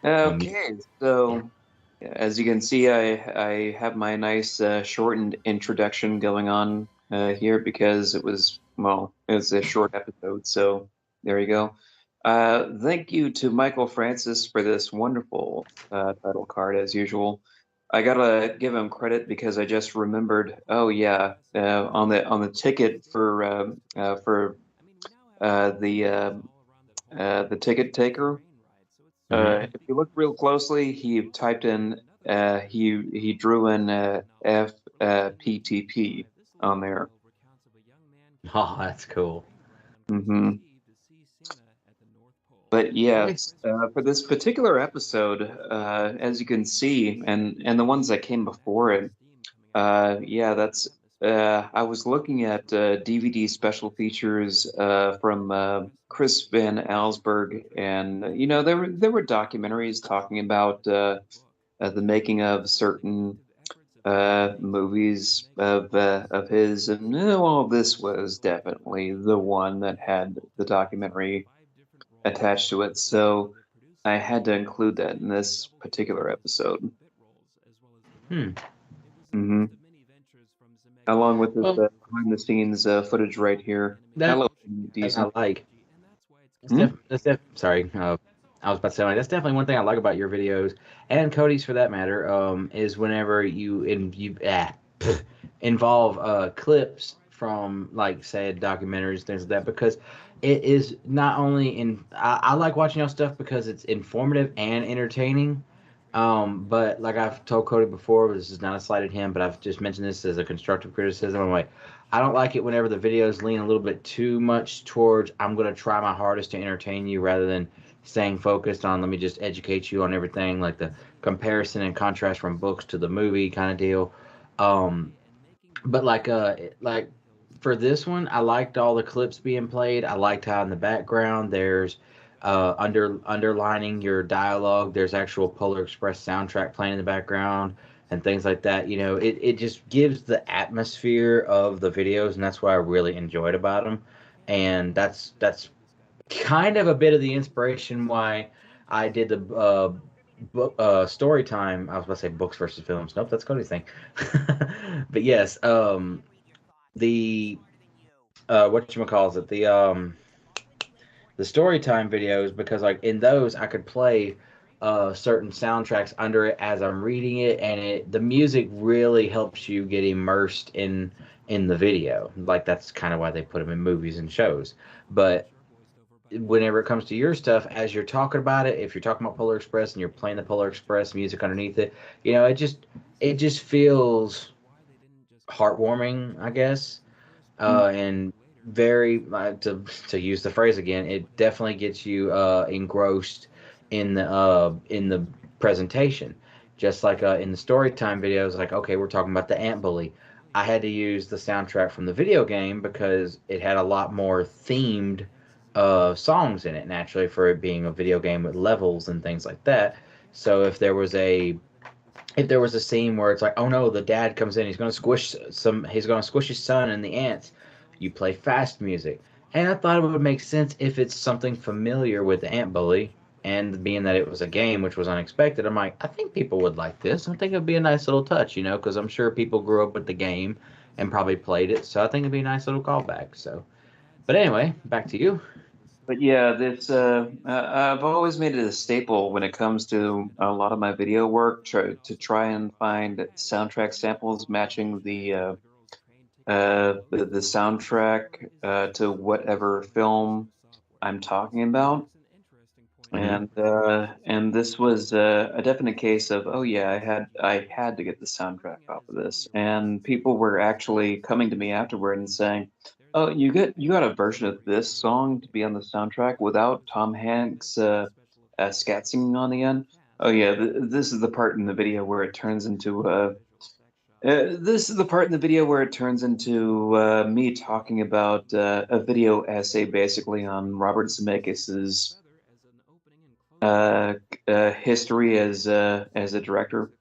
You- Okay, so as you can see, I have my nice shortened introduction going on here because it's a short episode. So there you go. Thank you to Michael Francis for this wonderful title card, as usual. I gotta give him credit because I just remembered. Oh yeah, on the ticket for the ticket taker. Mhm. If you look real closely, he typed in he drew in FPTP on there. Oh, that's cool. Hmm. But yes, for this particular episode, as you can see, and the ones that came before it, yeah, that's I was looking at DVD special features from Chris Van Allsburg, and there were documentaries talking about the making of certain movies of his, and well, this was definitely the one that had the documentary attached to it. So I had to include that in this particular episode, Hmm. hmm along with this Well, behind the scenes footage right here. that's Hello, one thing I decent. like. Hmm? Sorry. I was about to say, like, that's definitely one thing I like about your videos and Cody's for that matter. Is whenever involve clips from like said documentaries, things like that, because it is not only I like watching y'all stuff because it's informative and entertaining. But like I've told Cody before, this is not a slight at him, but I've just mentioned this as a constructive criticism. I'm like, I don't like it whenever the videos lean a little bit too much towards I'm going to try my hardest to entertain you rather than staying focused on let me just educate you on everything, like the comparison and contrast from books to the movie kind of deal. Um, but like for this one, I liked all the clips being played. I liked how in the background there's underlining your dialogue. There's actual Polar Express soundtrack playing in the background and things like that. It just gives the atmosphere of the videos, and that's what I really enjoyed about them. And that's kind of a bit of the inspiration why I did the story time. I was about to say books versus films. Nope, that's Cody's thing. But yes, the what you calls it the story time videos, because like in those I could play certain soundtracks under it as I'm reading it, and the music really helps you get immersed in the video. Like that's kind of why they put them in movies and shows. But whenever it comes to your stuff, as you're talking about it, if you're talking about Polar Express and you're playing the Polar Express music underneath it, it just feels heartwarming, I guess, and very to use the phrase again, it definitely gets you engrossed in the presentation. Just like in the story time videos, like okay, we're talking about the ant bully. I had to use the soundtrack from the video game because it had a lot more themed songs in it naturally for it being a video game with levels and things like that. So if there was a scene where it's like, oh no, the dad comes in, he's gonna squish his son and the ants. You play fast music, and I thought it would make sense if it's something familiar with the ant bully, and being that it was a game, which was unexpected. I'm like, I think people would like this. I think it'd be a nice little touch, because I'm sure people grew up with the game and probably played it, so I think it'd be a nice little callback. So, but anyway, back to you. But yeah, this I've always made it a staple when it comes to a lot of my video work to try and find soundtrack samples matching the soundtrack to whatever film I'm talking about. Hmm. And this was a definite case of, oh yeah, I had to get the soundtrack off of this, and people were actually coming to me afterward and saying, "Oh, you got a version of this song to be on the soundtrack without Tom Hanks scat singing on the end." Oh yeah, this is the part in the video where it turns into this is the part in the video where it turns into me talking about a video essay basically on Robert Zemeckis's uh, history as a director.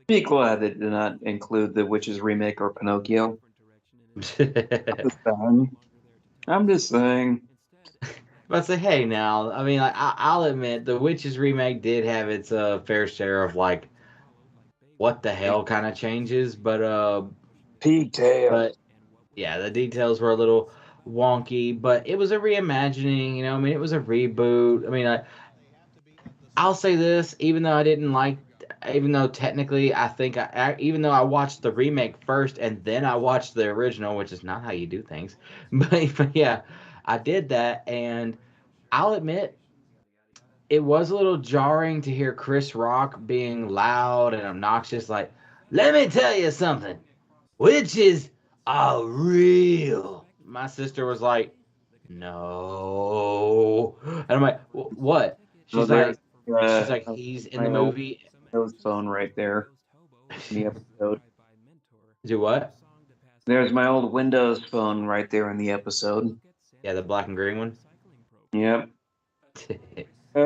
Be glad they did not include the Witches remake or Pinocchio. I'm just saying. I'm just saying. But say, hey, now, I mean, like, I'll admit, the Witches remake did have its fair share of like, what the hell kind of changes, Pigtails. but yeah, the details were a little wonky, but it was a reimagining. You know, I mean, it was a reboot. I mean, I'll say this, even though I didn't like, even though technically I think even though I watched the remake first and then I watched the original, which is not how you do things, but yeah, I did that, and I'll admit it was a little jarring to hear Chris Rock being loud and obnoxious, like, let me tell you something, witches are real. My sister was like, no. And I'm like, what? So She's like, uh, he's in the my old movie. Windows phone right there in the episode. Do what? There's my old Windows phone right there in the episode. Yeah, the black and green one. Yep. I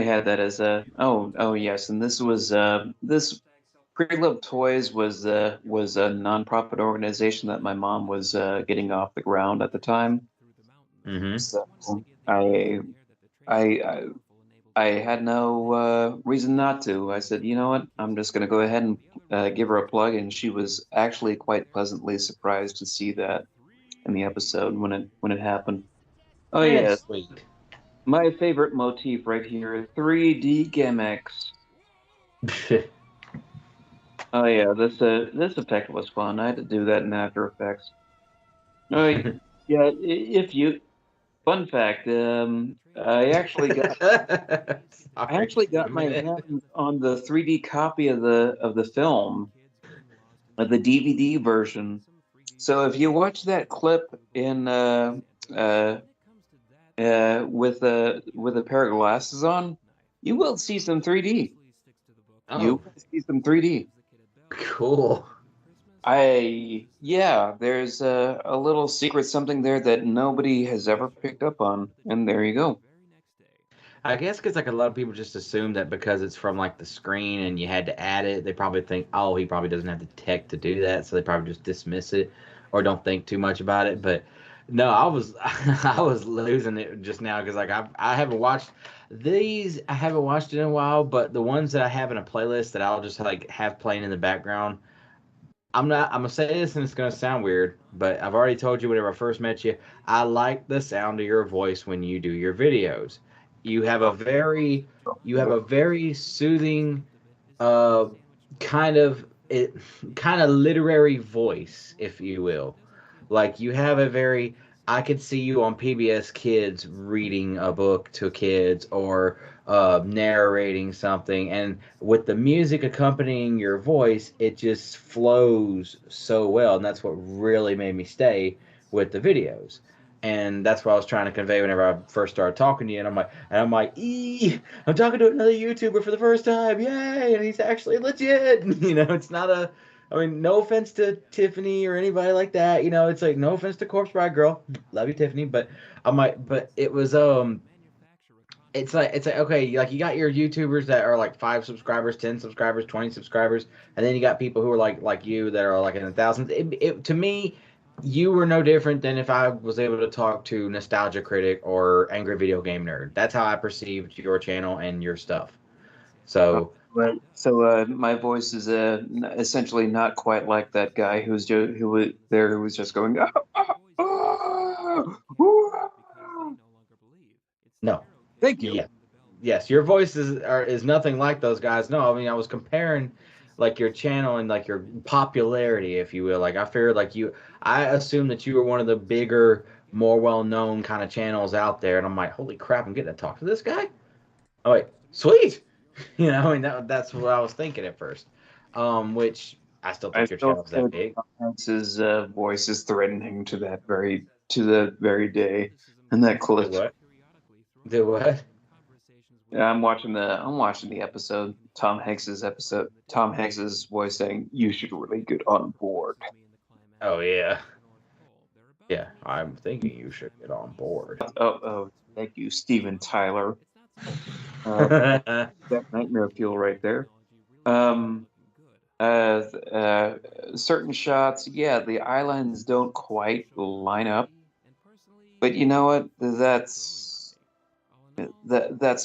had that as a oh yes, and this was this Pre-Love Toys was a nonprofit organization that my mom was getting off the ground at the time. Mm-hmm. So I I I, I had no reason not to. I said, you know what, I'm just going to go ahead and give her a plug, and she was actually quite pleasantly surprised to see that in the episode when it happened. Oh yeah, That's sweet. my favorite motif right here, 3D gimmicks. Oh yeah, this effect was fun. I had to do that in After Effects. Oh yeah, if you fun fact, I Sorry, actually just a got my minute. hands on the 3D copy of the film, of the DVD version. So if you watch that clip in uh, with a pair of glasses on, you will see some 3D. You Oh, will see some 3D. cool. Yeah, there's a little secret something there that nobody has ever picked up on, and there you go. I guess because like a lot of people just assume that because it's from like the screen and you had to add it, they probably think, oh, he probably doesn't have the tech to do that, so they probably just dismiss it or don't think too much about it. But no, I was I was losing it just now because like I haven't watched these, I haven't watched it in a while, but the ones that I have in a playlist that I'll just like have playing in the background, I'm gonna say this and it's gonna sound weird, but I've already told you whenever I first met you, I like the sound of your voice when you do your videos. You have a very you have a very soothing uh kind of it kind of literary voice, if you will. Like you have a very, I could see you on PBS Kids reading a book to kids or narrating something, and with the music accompanying your voice, it just flows so well, and that's what really made me stay with the videos. And that's what I was trying to convey whenever I first started talking to you. And I'm like, I'm talking to another YouTuber for the first time, yay! And he's actually legit. You know, it's not a, I mean, no offense to Tiffany or anybody like that. You know, it's like no offense to Corpse Bride Girl, love you, Tiffany. But but it was it's like okay, like you got your YouTubers that are like 5 subscribers, 10 subscribers, 20 subscribers, and then you got people who are like you that are like in the thousands. To me, you were no different than if I was able to talk to Nostalgia Critic or Angry Video Game Nerd. That's how I perceived your channel and your stuff. So Right. So my voice is essentially not quite like that guy who was just going. "Ah, ah, ah, ah." no, Thank you. yeah, yes, your voice is nothing like those guys. No, I mean I was comparing like your channel and like your popularity, if you will. Like I figured like I assumed that you were one of the bigger, more well known kind of channels out there, and I'm like, holy crap, I'm getting to talk to this guy. Oh wait, sweet. You know, I mean that's what I was thinking at first. Which I still I think your still channel's that think big. Tom Hanks's voice is threatening to the very day in that Do clip. what? Do what? Yeah, I'm watching the episode. Tom Hanks's voice saying, "You should really get on board." Oh yeah, yeah. I'm thinking you should get on board. Oh, thank you, Steven Tyler. That nightmare fuel right there. Um, uh, certain shots, yeah, the eye lines don't quite line up. But you know what? That's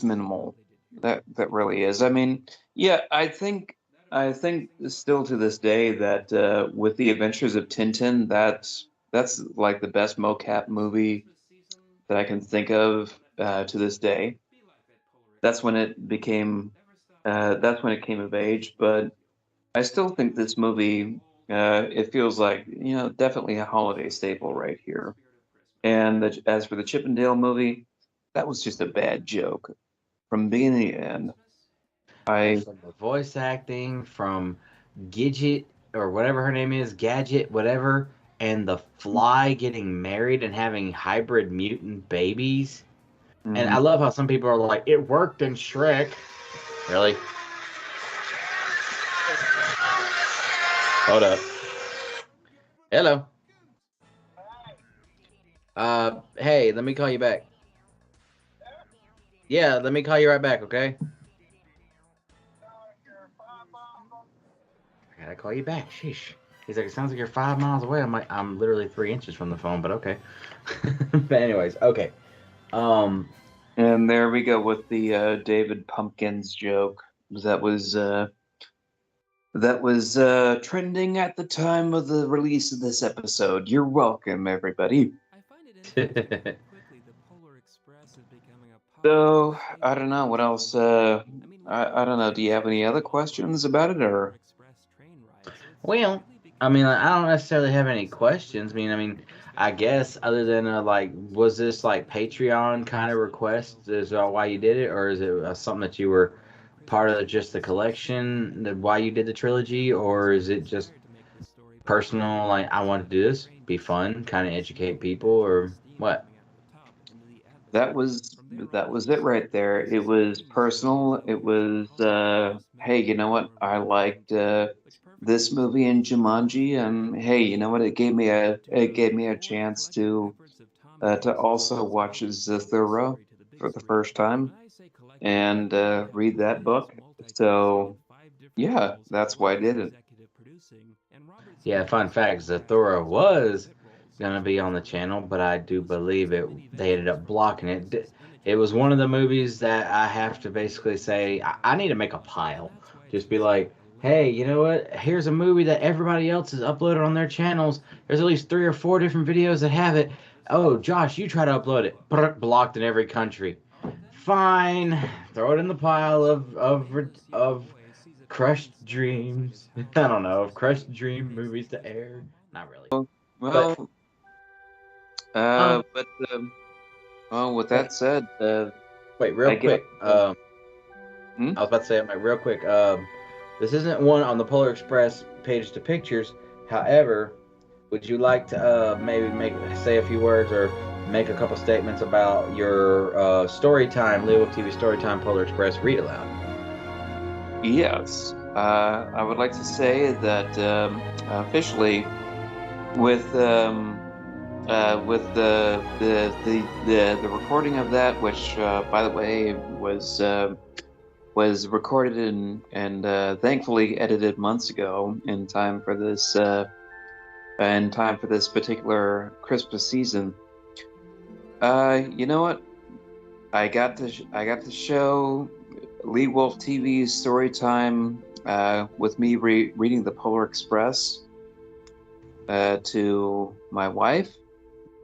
minimal. That really is. I mean, yeah, I think still to this day that with the Adventures of Tintin, that's like the best mocap movie that I can think of to this day. That's when it became that's when it came of age. But I still think this movie it feels like definitely a holiday staple right here. And as for the Chippendale movie, that was just a bad joke from beginning to end. I From the voice acting, from Gidget or whatever her name is, Gadget, whatever, and the Fly getting married and having hybrid mutant babies. And mhm. I love how some people are like, it worked in Shrek. Really? Hold up. Hello. Hey, let me call you back. Yeah, let me call you right back, okay? I gotta call you back. Sheesh. He's like, it sounds like you're 5 miles away. I'm like, I'm literally 3 inches from the phone, but okay. But anyways, okay. Um, And there we go with the David Pumpkins joke. That was uh, that was trending at the time of the release of this episode. You're welcome, everybody. So I don't know what else. I don't know. Do you have any other questions about it, or? well, I mean, I don't necessarily have any questions. I mean, I guess other than like, was this like Patreon kind of request? Is why you did it, or is it something that you were part of just the collection, why you did the trilogy, or is it just personal? Like, I want to do this, be fun, kind of educate people, or what? That was it right there. It was personal. It was hey, you know what? I liked this movie in Jumanji, and hey, you know what? It gave me a chance to also watch Zathura for the first time and read that book. So yeah, that's why I did it. Yeah, fun fact: Zathura was gonna be on the channel, but I do believe they ended up blocking it. It was one of the movies that I have to basically say I need to make a pile. Just be like, hey, you know what? Here's a movie that everybody else has uploaded on their channels. There's at least 3 or 4 different videos that have it. Oh, Josh, you try to upload it. Blocked in every country. Fine, throw it in the pile of crushed dreams. I don't know, of crushed dream movies to air. Not really, but Well, um, but well, with wait, that said, wait, real I guess. quick. Hmm? I was about to say, like, real quick. This isn't one on the Polar Express page to pictures. However, would you like to maybe make say a few words or make a couple statements about your story time, Leowolf TV story time, Polar Express read aloud? Yes, I would like to say that officially, with the recording of that, which by the way was recorded and thankfully edited months ago in time for this particular Christmas season. You know what? I got to show Leewolf TV's story time with me reading the Polar Express to my wife,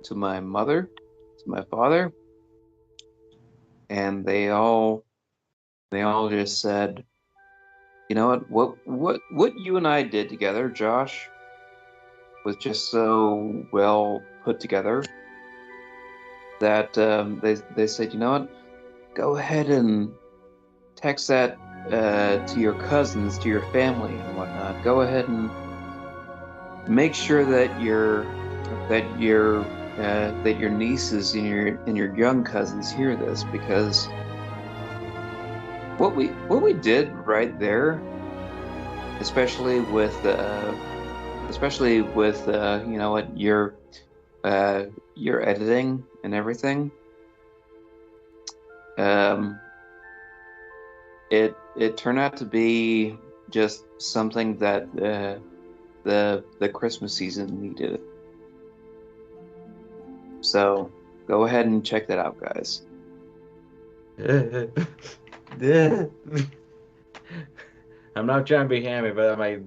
to my mother, to my father, and they all just said, you know what you and I did together, Josh, was just so well put together that they said, you know what, go ahead and text that to your cousins, to your family, and whatnot. Go ahead and make sure that your nieces and your young cousins hear this, because what we did right there, especially with you know what, your editing and everything, um, it turned out to be just something that the Christmas season needed. So Go ahead and check that out, guys. I'm not trying to be hammy, but I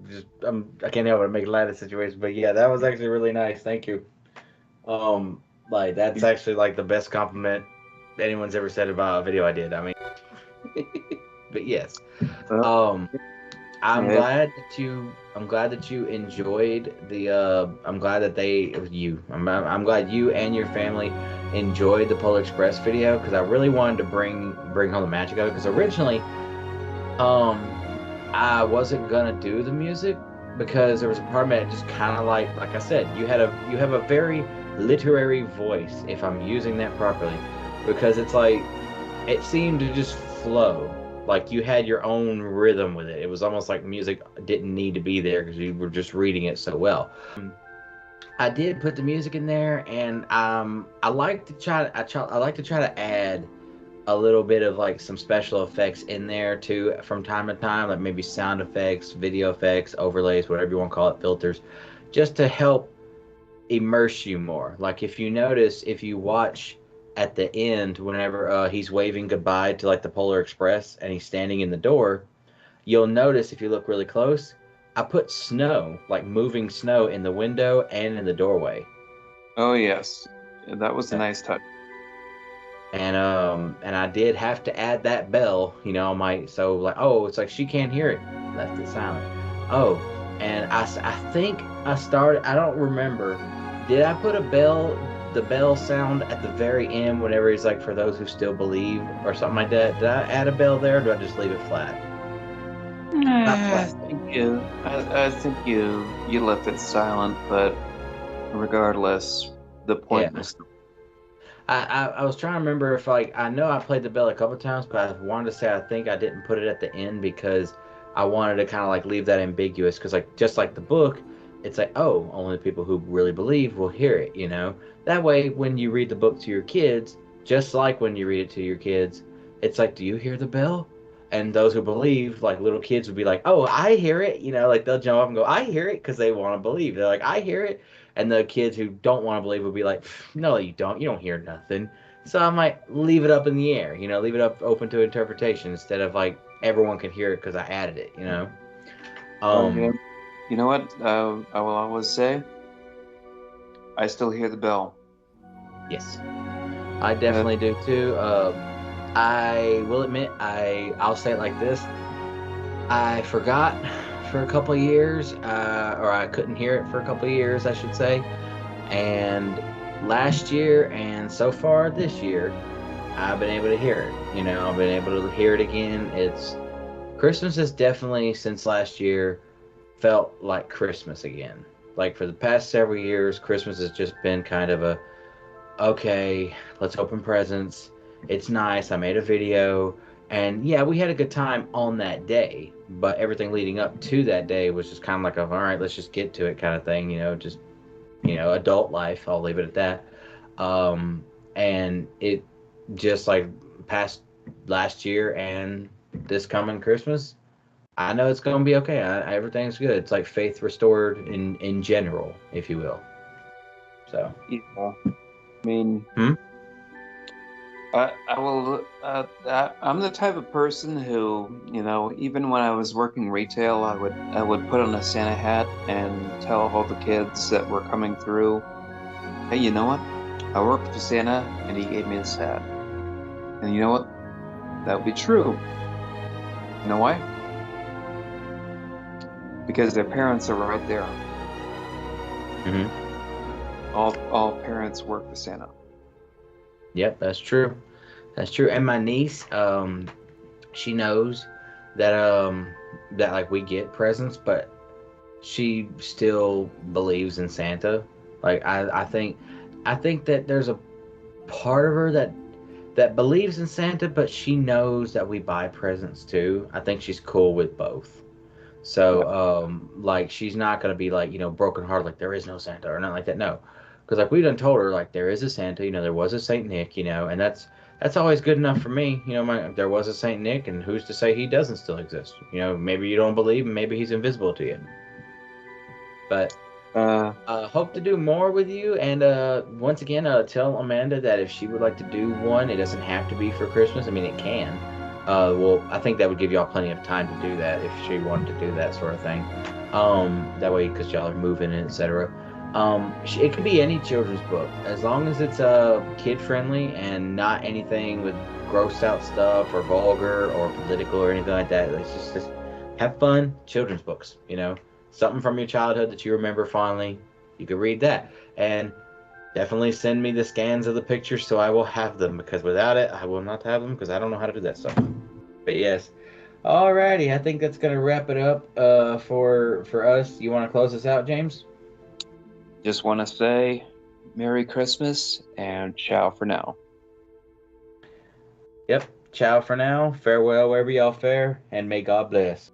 can't help but make light of the situation. But yeah, that was actually really nice. Thank you. Like that's actually like the best compliment anyone's ever said about a video I did. I mean, but yes. Well, Um, I'm yeah, glad that you enjoyed the I'm glad that they it was you. I'm glad you and your family enjoyed the Polar Express video because I really wanted to bring home the magic of it because originally um I wasn't gonna do the music because there was a part of me that just kind of like I said, you have a very literary voice if I'm using that properly, because it's like it seemed to just flow. Like you had your own rhythm with it. It was almost like music didn't need to be there because you were just reading it so well. I did put the music in there, and I like to I like to try to add a little bit of like some special effects in there too from time to time, like maybe sound effects, video effects, overlays, whatever you want to call it, filters, just to help immerse you more. Like if you notice, if you watch at the end, whenever he's waving goodbye to like the Polar Express and he's standing in the door, you'll notice if you look really close, I put snow, like moving snow in the window and in the doorway. oh yes, that was a nice touch. And I did have to add that bell, you know, my so like oh it's like she can't hear it, left it silent. Oh, and I think I started, I don't remember, did I put a bell, the bell sound at the very end whenever he's like for those who still believe or something like that? Did I add a bell there, or do I just leave it flat? Not I flat. think I think you left it silent, but regardless, the point Yeah. was. I was trying to remember if like I know I played the bell a couple times, but I wanted to say I think I didn't put it at the end because I wanted to kind of like leave that ambiguous because like just like the book, it's like oh only the people who really believe will hear it, you know. That way when you read the book to your kids, just like when you read it to your kids, it's like do you hear the bell? And those who believe, like little kids, would be like, "Oh, I hear it," you know, like they'll jump up and go, "I hear it," because they want to believe. They're like, "I hear it," and the kids who don't want to believe will be like, no, you don't. You don't hear nothing. So I might leave it up in the air, you know, leave it up open to interpretation instead of like everyone can hear it because I added it, you know. Well, Um, you know what? I will always say, I still hear the bell. yes, I Uh, definitely do too. I will admit, I'll say it like this: I forgot for a couple of years, or I couldn't hear it for a couple of years, I should say. And last year and so far this year, I've been able to hear it. You know, I've been able to hear it again. It's Christmas has definitely since last year felt like Christmas again. Like for the past several years, Christmas has just been kind of a okay, let's open presents. It's nice. I made a video. And yeah, we had a good time on that day, but everything leading up to that day was just kind of like a, all right, let's just get to it kind of thing, you know, just, you know, adult life. I'll leave it at that. Um, and it just like past last year and this coming Christmas, I know it's going to be okay. Everything's good. It's like faith restored in general, if you will. So, yeah. I mean, hmm? I will. I'm the type of person who, even when I was working retail, I would put on a Santa hat and tell all the kids that were coming through, "Hey, you know what? I worked for Santa, and he gave me this hat." And you know what? That would be true. You know why? Because their parents are right there. Hmm. All parents work for Santa. Yep, that's true. That's true. And my niece, she knows that that like we get presents, but she still believes in Santa. Like I think that there's a part of her that believes in Santa, but she knows that we buy presents too. I think she's cool with both. Yeah. So like she's not gonna be like, you know, broken heart like there is no Santa or nothing like that. No. Because like we done told her like there is a Santa, you know, there was a Saint Nick, you know, and that's always good enough for me. You know, there was a Saint Nick, and who's to say he doesn't still exist? You know, maybe you don't believe, and maybe he's invisible to you. But Hope to do more with you. And once again, tell Amanda that if she would like to do one, it doesn't have to be for Christmas. I mean, it can. Well, I think that would give y'all plenty of time to do that if she wanted to do that sort of thing. That way, because y'all are moving, etc. It could be any children's book as long as it's kid friendly and not anything with grossed out stuff or vulgar or political or anything like that. Let's just have fun children's books. Something from your childhood that you remember fondly. You could read that, and definitely send me the scans of the pictures so I will have them, because without it, I will not have them because I don't know how to do that stuff. But yes. Alrighty, I think that's gonna wrap it up for us. You want to close us out, James? Just want to say Merry Christmas and ciao for now. Yep. Ciao for now. Farewell wherever y'all fare, and may God bless.